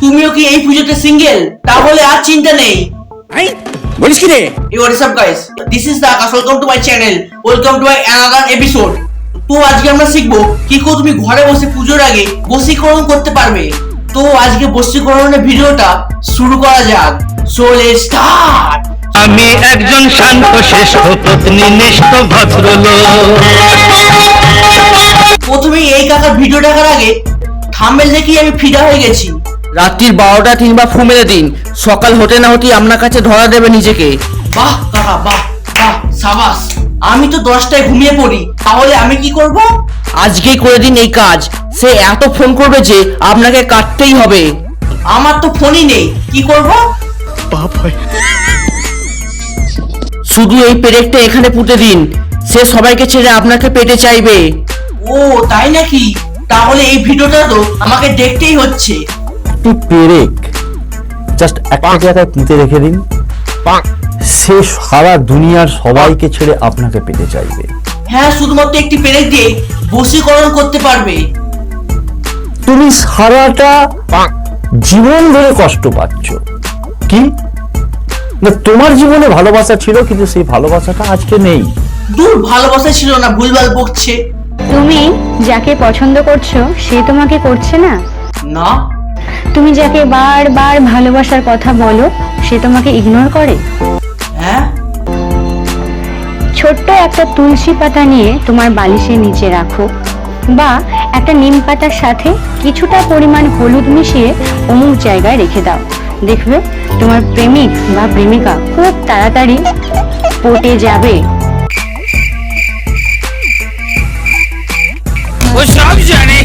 তুমিও কি এই পুজোতে সিঙ্গেল? তাহলে আর চিন্তা নেই। বলিস কি রে? Hey, what is up guys? This is the Akash. Welcome to my channel. Welcome to my another episode. তো আজকে আমরা শিখবো কি করে তুমি ঘরে বসে পুজোর আগে বশীকরণ করতে পারবে। তো আজকে বশীকরণের ভিডিওটা শুরু করা যাক। So let's start. আমি একজন শান্ত শ্রেষ্ঠ পত্নীনিষ্ঠ ভদ্রলোক। প্রথমেই এই কাকার ভিডিও দেখার আগে থাম্বনেল দেখেই আমি ফিদা হয়ে গেছি। রাত্রির 12টা 3 বা ফু মেরে দিন, সকাল হতে না হতেই আপনার কাছে ধরা দেবে নিজেকে। বাহ কাকা বাহ বাহ সাবাস। আমি তো 10টায় ঘুমিয়ে পড়ি, তাহলে আমি কি করব? আজকেই করে দিন এই কাজ। সে এত ফোন করবে যে আপনাকে কাটতেই হবে। আমার তো ফোনই নেই, কি করব? শুধু এই পেরেকটা এখানে পুঁতে দিন, সে সবাইকে ছেড়ে আপনাকে পেতে চাইবে। ও তাই নাকি? তাহলে এই ভিডিওটা তো আমাকে দেখতেই হচ্ছে। একটি পেরেক জাস্ট একটা জায়গায় পুঁতে রেখে দিন, সে সারা দুনিয়ার সবাইকে ছেড়ে আপনাকে পেতে চাইবে। হ্যাঁ, শুধুমাত্র একটি পেরেক দিয়ে বশীকরণ করতে পারবে। তুমি সারাটা জীবন ধরে কষ্ট পাচ্ছ, কি না তোমার জীবনে ভালোবাসা ছিল, কিন্তু সেই ভালোবাসাটা আজকে নেই। দূর, ভালোবাসা ছিল না, ভুলভাল বকছে। তুমি যাকে পছন্দ করছো সে তোমাকে করছে না। না, তুমি যাকে বারবার ভালোবাসার কথা বলো সে তোমাকে ইগনোর করে। হ্যাঁ ছোট্ট একটা তুলসী পাতা নিয়ে তোমার বালিশের নিচে রাখো, বা একটা নিম পাতার সাথে কিছুটা পরিমাণ হলুদ মিশিয়ে অমুক জায়গায় রেখে দাও। দেখবে তোমার প্রেমিক বা প্রেমিকা খুব তাড়াতাড়ি পটে যাবে। ও সব জানে।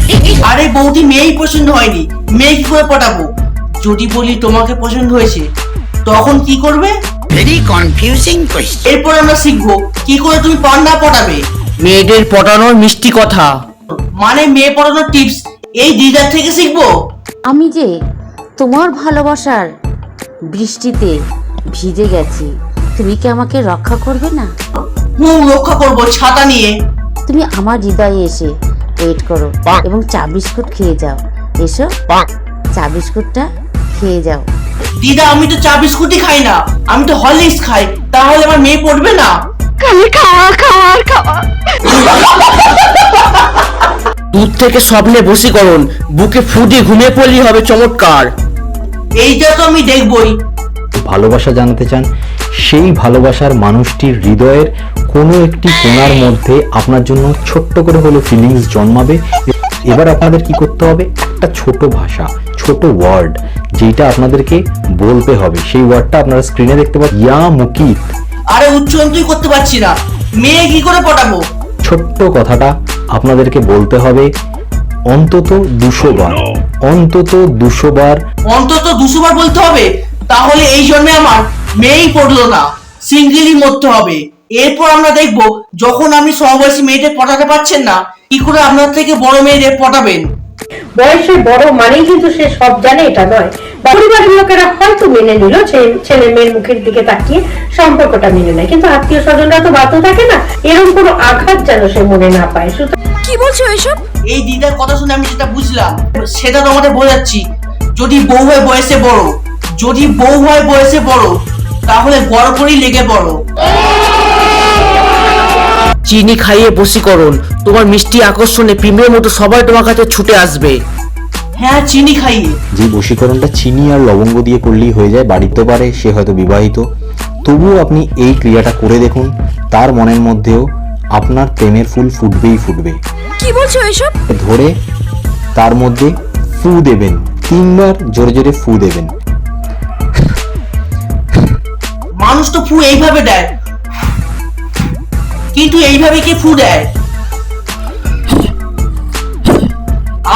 আরে বৌদি, মেয়েই পছন্দ হয়নি, মেয়ে কি করে পটাবো? যদি বলি তোমাকে পছন্দ হয়েছে, তখন কি করবে? Very confusing question. এরপর আমরা শিখবো কি করে তুমি পান্ডা পটাবে। মেয়েদের পটানোর মিষ্টি কথা, মানে মেয়ে পটানোর টিপস এই দিদার থেকে শিখবো। আমি যে তোমার ভালোবাসার বৃষ্টিতে ভিজে গেছি, তুমি কি আমাকে রক্ষা করবে না? রক্ষা করবো ছাতা নিয়ে। তুমি আমার হৃদয়ে এসে ওয়েট করো এবং চা বিস্কুট খেয়ে যাও। এসো, চা বিস্কুটটা খেয়ে যাও। দিদা, আমি তো চা বিস্কুটই খাই না, আমি তো হরলিক্স খাই। তাহলে আমার মেয়ে পড়বে না? দূর থেকে স্বপ্নে বশীকরণ, বুকে ফু দিয়ে ঘুমিয়ে পড়লেই হবে চমৎকার। এইটা তো আমি দেখবই। ভালোবাসা জানাতে চান, সেই ভালোবাসার মানুষটির হৃদয়ের কোনো একটি কোণার মধ্যে আপনার জন্য ছোট্ট করে হলো ফিলিংস জন্মাবে। এবার আপনাদের কি করতে হবে, একটা ছোট ভাষা, ছোট ওয়ার্ড, যেটা আপনাদেরকে বলতে হবে। সেই ওয়ার্ডটা আপনারা স্ক্রিনে দেখতে পাচ্ছেন, ইয়া মুকিত। আরে উচ্চারণই করতে পারছি না, মেয়ে কি করে পটাবো? ছোট্ট কথাটা আপনাদেরকে বলতে হবে অন্তত 200 বার, অন্তত 200 বার। অন্তত 200 বার বলতে হবে? তাহলে এই জন্মে আমার মেয়েই পড়লো না, সিঙ্গেলই মরতে হবে। এরপর আমরা দেখবো যখন আপনি সমবয়সী মেয়েদের পটাতে পারছেন না, কি করে আপনার থেকে বড় মেয়েদের পটাবেন। বয়সে বড় মানেই কিন্তু সে সব জানে এটা নয়। পরিবারের লোকেরা হয়তো মেনে নিল, ছেলে মেয়ের মুখের দিকে তাকিয়ে সম্পর্কটা মেনে নেয়, কিন্তু আত্মীয় স্বজনরা তো বাধ্য থাকে না। এরকম কোনো আঘাত যেন সে মনে না পায়। কি বলছো এসব? এই দিদার কথা শুনে আমি যেটা বুঝলাম সেটা তোমাদের বোঝাচ্ছি। যদি বউ হয় বয়সে বড়, যদি বউ হয় বয়সে বড়, তাহলে বড় করেই লেগে পড়ো। চিনি খাইয়ে বশীকরণ, তোমার মিষ্টি আকর্ষণে পিঁপড়ের মতো সবাই তোমার কাছে ছুটে আসবে। হ্যাঁ, চিনি খাইয়ে। যে বশীকরণটা চিনি আর লবঙ্গ দিয়ে করলেই হয়ে যায়, বাড়িতে পারে, সে হয়তো বিবাহিত, তবুও আপনি এই ক্রিয়াটা করে দেখুন, তার মনের মধ্যেও আপনার প্রেমের ফুল ফুটবেই ফুটবে। কি বলছো এসব? ধরে তার মধ্যে ফু দেবেন, 3 বার জোরে জোরে ফু দেবেন। মানুষ তো ফু এইভাবে দেয়, কিন্তু এইভাবে কি ফু দেয়?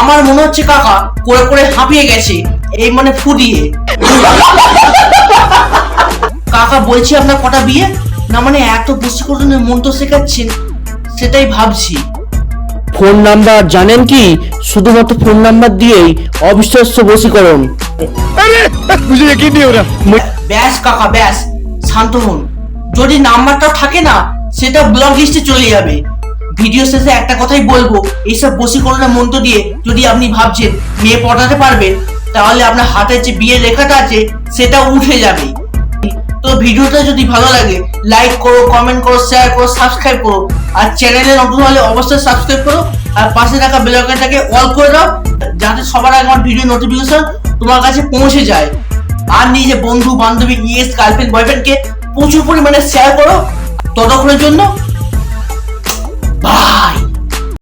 আমার মনে হচ্ছে কাকা করে করে হাঁপিয়ে গেছে, এই মানে ফু দিয়ে। কাকা বলছি আপনার কটা বিয়ে? না মানে এত বশীকরণের মন্ত্র শেখাচ্ছেন, সেটাই ভাবছি। ফোন নাম্বার জানেন কি? শুধুমাত্র ফোন নাম্বার দিয়েই অবিশ্বাস্য বশীকরণ। ব্যাস কাকা ব্যাস, শান্ত হন। যদি নাম্বারটা থাকে না, সেটা ব্লক লিস্টে চলে যাবে। ভিডিও শেষে একটা কথাই বলবো, এইসব বশীকরণের মন্ত্র দিয়ে যদি আপনি ভাবছেন মেয়ে পটাতে পারবেন, তাহলে আপনার হাতের যে বিয়ে লেখাটা আছে সেটা উঠে যাবে। তো ভিডিওটা যদি ভালো লাগে লাইক করো, কমেন্ট করো, শেয়ার করো, সাবস্ক্রাইব করো। আর চ্যানেলে নতুন হলে অবশ্যই সাবস্ক্রাইব করো আর পাশে থাকা বেল আইকনটাকে অল করে দাও, যাতে সবার আগে আমার ভিডিও নোটিফিকেশন তোমার কাছে পৌঁছে যায়। আর নিজে বন্ধু বান্ধবী, গার্লফ্রেন্ড, বয়ফ্রেন্ডকে প্রচুর পরিমাণে শেয়ার করো। ততক্ষণের জন্য বাই।